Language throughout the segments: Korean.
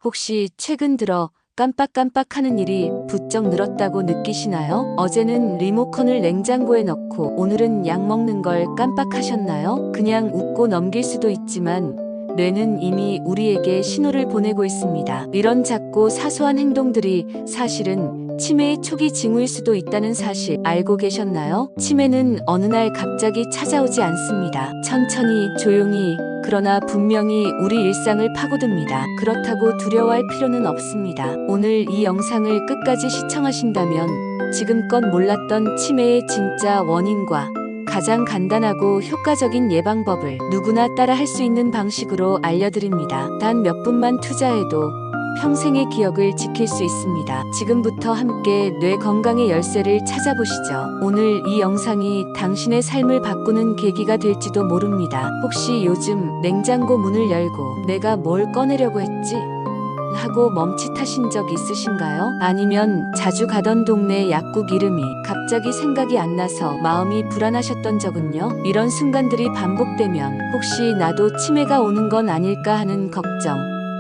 혹시 최근 들어 깜빡깜빡하는 일이 부쩍 늘었다고 느끼시나요? 어제는 리모컨을 냉장고에 넣고 오늘은 약 먹는 걸 깜빡하셨나요? 그냥 웃고 넘길 수도 있지만 뇌는 이미 우리에게 신호를 보내고 있습니다. 이런 작고 사소한 행동들이 사실은 치매의 초기 징후일 수도 있다는 사실 알고 계셨나요? 치매는 어느 날 갑자기 찾아오지 않습니다. 천천히, 조용히, 그러나 분명히 우리 일상을 파고듭니다. 그렇다고 두려워할 필요는 없습니다. 오늘 이 영상을 끝까지 시청하신다면 지금껏 몰랐던 치매의 진짜 원인과 가장 간단하고 효과적인 예방법을 누구나 따라 할 수 있는 방식으로 알려드립니다. 단 몇 분만 투자해도 평생의 기억을 지킬 수 있습니다. 지금부터 함께 뇌 건강의 열쇠를 찾아보시죠. 오늘 이 영상이 당신의 삶을 바꾸는 계기가 될지도 모릅니다. 혹시 요즘 냉장고 문을 열고 내가 뭘 꺼내려고 했지? 하고 멈칫하신 적 있으신가요? 아니면 자주 가던 동네 약국 이름이 갑자기 생각이 안 나서 마음이 불안하셨던 적은요? 이런 순간들이 반복되면 혹시 나도 치매가 오는 건 아닐까 하는 걱정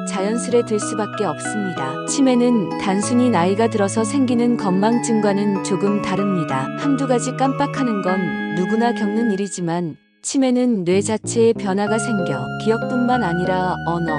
자연스레 들 수밖에 없습니다. 치매는 단순히 나이가 들어서 생기는 건망증과는 조금 다릅니다. 한두 가지 깜빡하는 건 누구나 겪는 일이지만 치매는 뇌 자체에 변화가 생겨 기억뿐만 아니라 언어,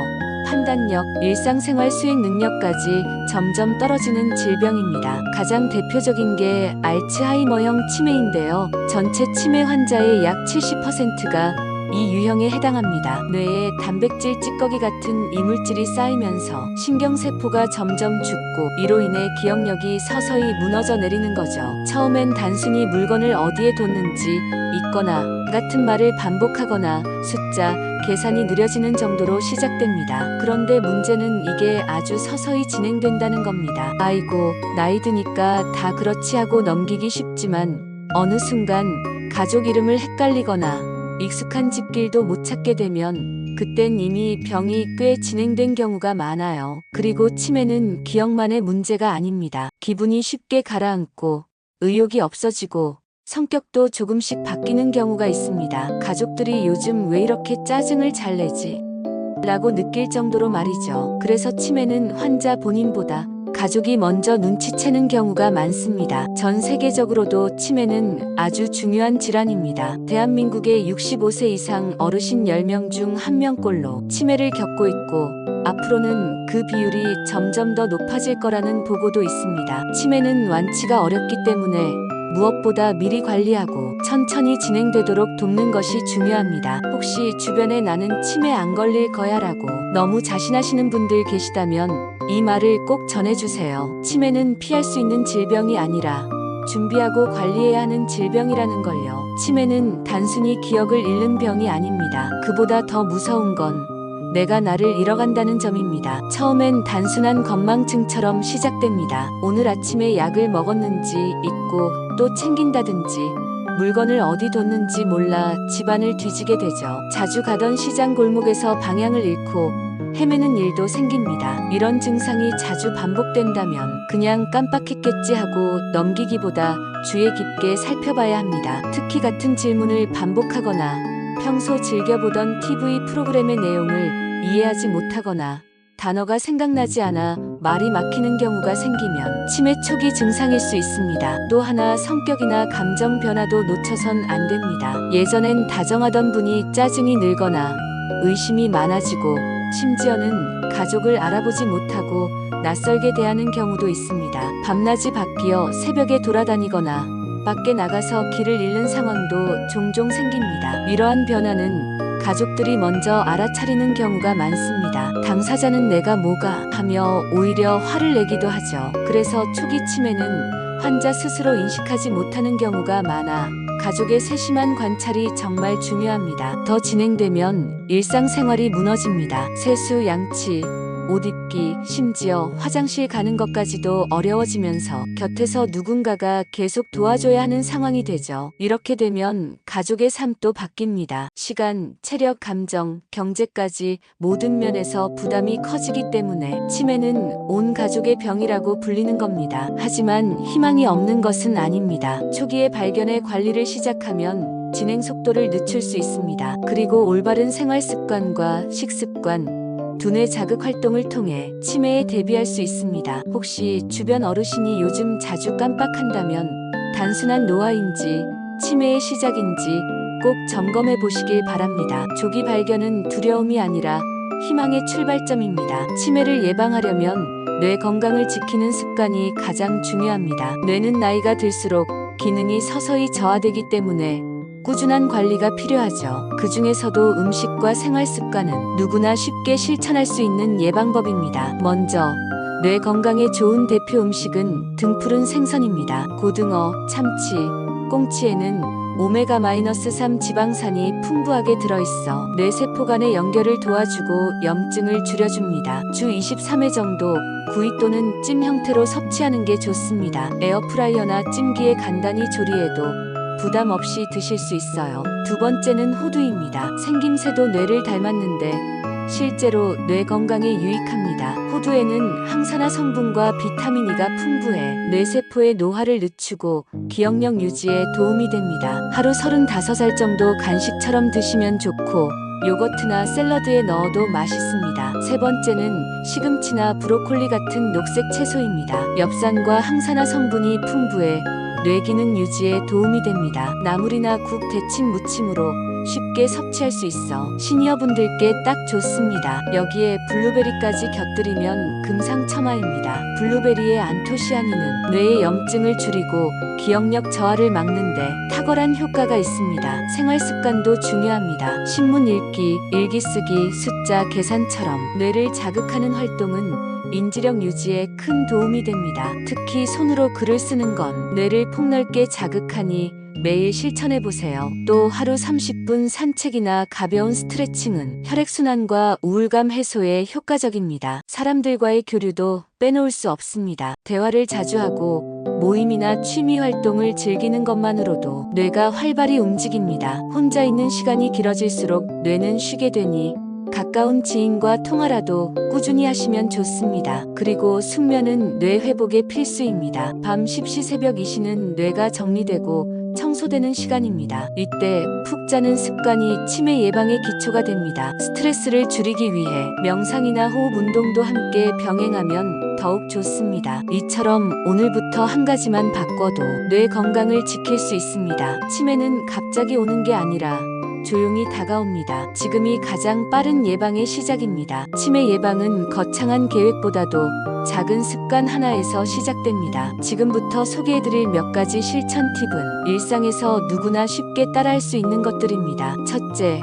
판단력, 일상생활 수행 능력까지 점점 떨어지는 질병입니다. 가장 대표적인 게 알츠하이머형 치매인데요. 전체 치매 환자의 약 70%가 이 유형에 해당합니다. 뇌에 단백질 찌꺼기 같은 이물질이 쌓이면서 신경세포가 점점 죽고 이로 인해 기억력이 서서히 무너져 내리는 거죠. 처음엔 단순히 물건을 어디에 뒀는지 잊거나 같은 말을 반복하거나 숫자, 계산이 느려지는 정도로 시작됩니다. 그런데 문제는 이게 아주 서서히 진행된다는 겁니다. 아이고, 나이 드니까 다 그렇지 하고 넘기기 쉽지만 어느 순간 가족 이름을 헷갈리거나 익숙한 집길도 못 찾게 되면 그땐 이미 병이 꽤 진행된 경우가 많아요. 그리고 치매는 기억만의 문제가 아닙니다. 기분이 쉽게 가라앉고 의욕이 없어지고 성격도 조금씩 바뀌는 경우가 있습니다. 가족들이 요즘 왜 이렇게 짜증을 잘 내지? 라고 느낄 정도로 말이죠. 그래서 치매는 환자 본인보다 가족이 먼저 눈치채는 경우가 많습니다. 전 세계적으로도 치매는 아주 중요한 질환입니다. 대한민국의 65세 이상 어르신 10명 중 1명꼴로 치매를 겪고 있고 앞으로는 그 비율이 점점 더 높아질 거라는 보고도 있습니다. 치매는 완치가 어렵기 때문에 무엇보다 미리 관리하고 천천히 진행되도록 돕는 것이 중요합니다. 혹시 주변에 나는 치매 안 걸릴 거야 라고 너무 자신하시는 분들 계시다면 이 말을 꼭 전해주세요. 치매는 피할 수 있는 질병이 아니라 준비하고 관리해야 하는 질병이라는 걸요. 치매는 단순히 기억을 잃는 병이 아닙니다. 그보다 더 무서운 건 내가 나를 잃어간다는 점입니다. 처음엔 단순한 건망증처럼 시작됩니다. 오늘 아침에 약을 먹었는지 잊고 또 챙긴다든지 물건을 어디 뒀는지 몰라 집안을 뒤지게 되죠. 자주 가던 시장 골목에서 방향을 잃고 헤매는 일도 생깁니다. 이런 증상이 자주 반복된다면 그냥 깜빡했겠지 하고 넘기기보다 주의 깊게 살펴봐야 합니다. 특히 같은 질문을 반복하거나 평소 즐겨보던 TV 프로그램의 내용을 이해하지 못하거나 단어가 생각나지 않아 말이 막히는 경우가 생기면 치매 초기 증상일 수 있습니다. 또 하나 성격이나 감정 변화도 놓쳐선 안 됩니다. 예전엔 다정하던 분이 짜증이 늘거나 의심이 많아지고 심지어는 가족을 알아보지 못하고 낯설게 대하는 경우도 있습니다. 밤낮이 바뀌어 새벽에 돌아다니거나 밖에 나가서 길을 잃는 상황도 종종 생깁니다. 이러한 변화는 가족들이 먼저 알아차리는 경우가 많습니다. 당사자는 내가 뭐가 하며 오히려 화를 내기도 하죠. 그래서 초기 치매는 환자 스스로 인식하지 못하는 경우가 많아 가족의 세심한 관찰이 정말 중요합니다. 더 진행되면 일상생활이 무너집니다. 세수, 양치, 옷 입기, 심지어 화장실 가는 것까지도 어려워지면서 곁에서 누군가가 계속 도와줘야 하는 상황이 되죠. 이렇게 되면 가족의 삶도 바뀝니다. 시간, 체력, 감정, 경제까지 모든 면에서 부담이 커지기 때문에 치매는 온 가족의 병이라고 불리는 겁니다. 하지만 희망이 없는 것은 아닙니다. 초기에 발견해 관리를 시작하면 진행 속도를 늦출 수 있습니다. 그리고 올바른 생활 습관과 식습관, 두뇌 자극 활동을 통해 치매에 대비할 수 있습니다. 혹시 주변 어르신이 요즘 자주 깜빡한다면 단순한 노화인지 치매의 시작인지 꼭 점검해 보시길 바랍니다. 조기 발견은 두려움이 아니라 희망의 출발점입니다. 치매를 예방하려면 뇌 건강을 지키는 습관이 가장 중요합니다. 뇌는 나이가 들수록 기능이 서서히 저하되기 때문에 꾸준한 관리가 필요하죠. 그 중에서도 음식과 생활 습관은 누구나 쉽게 실천할 수 있는 예방법입니다. 먼저 뇌 건강에 좋은 대표 음식은 등푸른 생선입니다. 고등어, 참치, 꽁치에는 오메가-3 지방산이 풍부하게 들어있어 뇌세포 간의 연결을 도와주고 염증을 줄여줍니다. 주 23회 정도 구이 또는 찜 형태로 섭취하는 게 좋습니다. 에어프라이어나 찜기에 간단히 조리해도 부담 없이 드실 수 있어요. 두 번째는 호두입니다. 생김새도 뇌를 닮았는데 실제로 뇌 건강에 유익합니다. 호두에는 항산화 성분과 비타민 E가 풍부해 뇌세포의 노화를 늦추고 기억력 유지에 도움이 됩니다. 하루 35알 정도 간식처럼 드시면 좋고 요거트나 샐러드에 넣어도 맛있습니다. 세 번째는 시금치나 브로콜리 같은 녹색 채소입니다. 엽산과 항산화 성분이 풍부해 뇌 기능 유지에 도움이 됩니다. 나물이나 국, 데친 무침으로 쉽게 섭취할 수 있어 시니어분들께 딱 좋습니다. 여기에 블루베리까지 곁들이면 금상첨화입니다. 블루베리의 안토시아닌은 뇌의 염증을 줄이고 기억력 저하를 막는데 탁월한 효과가 있습니다. 생활 습관도 중요합니다. 신문 읽기, 일기 쓰기, 숫자 계산처럼 뇌를 자극하는 활동은 인지력 유지에 큰 도움이 됩니다. 특히 손으로 글을 쓰는 건 뇌를 폭넓게 자극하니 매일 실천해보세요. 또 하루 30분 산책이나 가벼운 스트레칭은 혈액순환과 우울감 해소에 효과적입니다. 사람들과의 교류도 빼놓을 수 없습니다. 대화를 자주 하고 모임이나 취미 활동을 즐기는 것만으로도 뇌가 활발히 움직입니다. 혼자 있는 시간이 길어질수록 뇌는 쉬게 되니 가까운 지인과 통화라도 꾸준히 하시면 좋습니다. 그리고 숙면은 뇌 회복에 필수입니다. 밤 10시 새벽 2시는 뇌가 정리되고 청소되는 시간입니다. 이때 푹 자는 습관이 치매 예방의 기초가 됩니다. 스트레스를 줄이기 위해 명상이나 호흡 운동도 함께 병행하면 더욱 좋습니다. 이처럼 오늘부터 한 가지만 바꿔도 뇌 건강을 지킬 수 있습니다. 치매는 갑자기 오는 게 아니라 조용히 다가옵니다. 지금이 가장 빠른 예방의 시작입니다. 치매 예방은 거창한 계획보다도 작은 습관 하나에서 시작됩니다. 지금부터 소개해드릴 몇 가지 실천 팁은 일상에서 누구나 쉽게 따라할 수 있는 것들입니다. 첫째,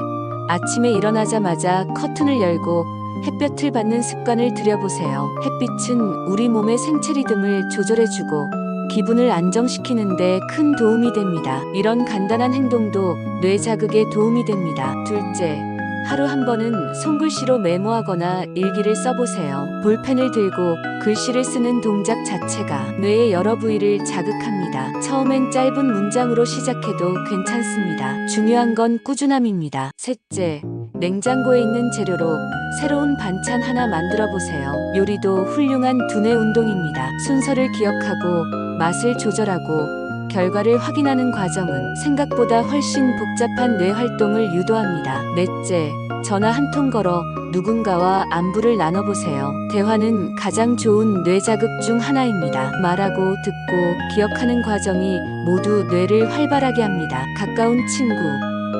아침에 일어나자마자 커튼을 열고 햇볕을 받는 습관을 들여보세요. 햇빛은 우리 몸의 생체 리듬을 조절해주고 기분을 안정시키는데 큰 도움이 됩니다. 이런 간단한 행동도 뇌 자극에 도움이 됩니다. 둘째, 하루 한 번은 손글씨로 메모하거나 일기를 써보세요. 볼펜을 들고 글씨를 쓰는 동작 자체가 뇌의 여러 부위를 자극합니다. 처음엔 짧은 문장으로 시작해도 괜찮습니다. 중요한 건 꾸준함입니다. 셋째, 냉장고에 있는 재료로 새로운 반찬 하나 만들어 보세요. 요리도 훌륭한 두뇌 운동입니다. 순서를 기억하고 맛을 조절하고 결과를 확인하는 과정은 생각보다 훨씬 복잡한 뇌 활동을 유도합니다. 넷째, 전화 한 통 걸어 누군가와 안부를 나눠보세요. 대화는 가장 좋은 뇌 자극 중 하나입니다. 말하고 듣고 기억하는 과정이 모두 뇌를 활발하게 합니다. 가까운 친구,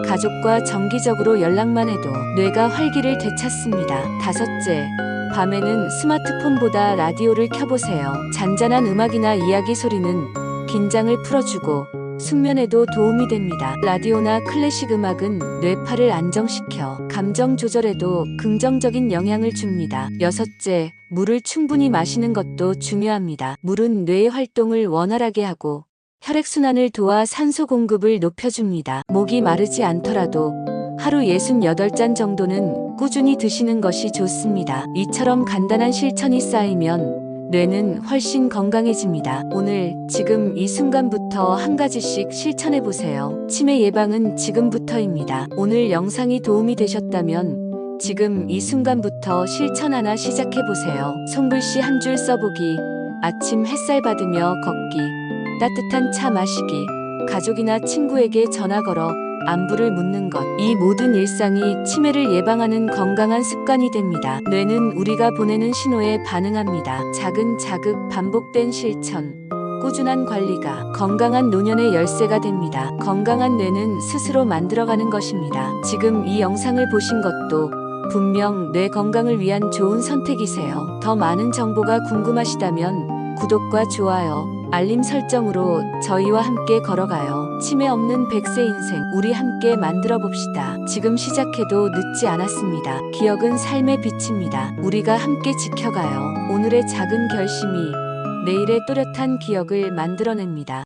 가족과 정기적으로 연락만 해도 뇌가 활기를 되찾습니다. 다섯째, 밤에는 스마트폰보다 라디오를 켜보세요. 잔잔한 음악이나 이야기 소리는 긴장을 풀어주고 숙면에도 도움이 됩니다. 라디오나 클래식 음악은 뇌파를 안정시켜 감정 조절에도 긍정적인 영향을 줍니다. 여섯째, 물을 충분히 마시는 것도 중요합니다. 물은 뇌의 활동을 원활하게 하고 혈액순환을 도와 산소 공급을 높여줍니다. 목이 마르지 않더라도 하루 68잔 정도는 꾸준히 드시는 것이 좋습니다. 이처럼 간단한 실천이 쌓이면 뇌는 훨씬 건강해집니다. 오늘 지금 이 순간부터 한 가지씩 실천해보세요. 치매 예방은 지금부터입니다. 오늘 영상이 도움이 되셨다면 지금 이 순간부터 실천 하나 시작해보세요. 손글씨 한 줄 써보기, 아침 햇살 받으며 걷기, 따뜻한 차 마시기, 가족이나 친구에게 전화 걸어 안부를 묻는 것. 이 모든 일상이 치매를 예방하는 건강한 습관이 됩니다. 뇌는 우리가 보내는 신호에 반응합니다. 작은 자극, 반복된 실천, 꾸준한 관리가 건강한 노년의 열쇠가 됩니다. 건강한 뇌는 스스로 만들어가는 것입니다. 지금 이 영상을 보신 것도 분명 뇌 건강을 위한 좋은 선택이세요. 더 많은 정보가 궁금하시다면 구독과 좋아요, 알림 설정으로 저희와 함께 걸어가요. 치매 없는 100세 인생, 우리 함께 만들어 봅시다. 지금 시작해도 늦지 않았습니다. 기억은 삶의 빛입니다. 우리가 함께 지켜가요. 오늘의 작은 결심이 내일의 또렷한 기억을 만들어냅니다.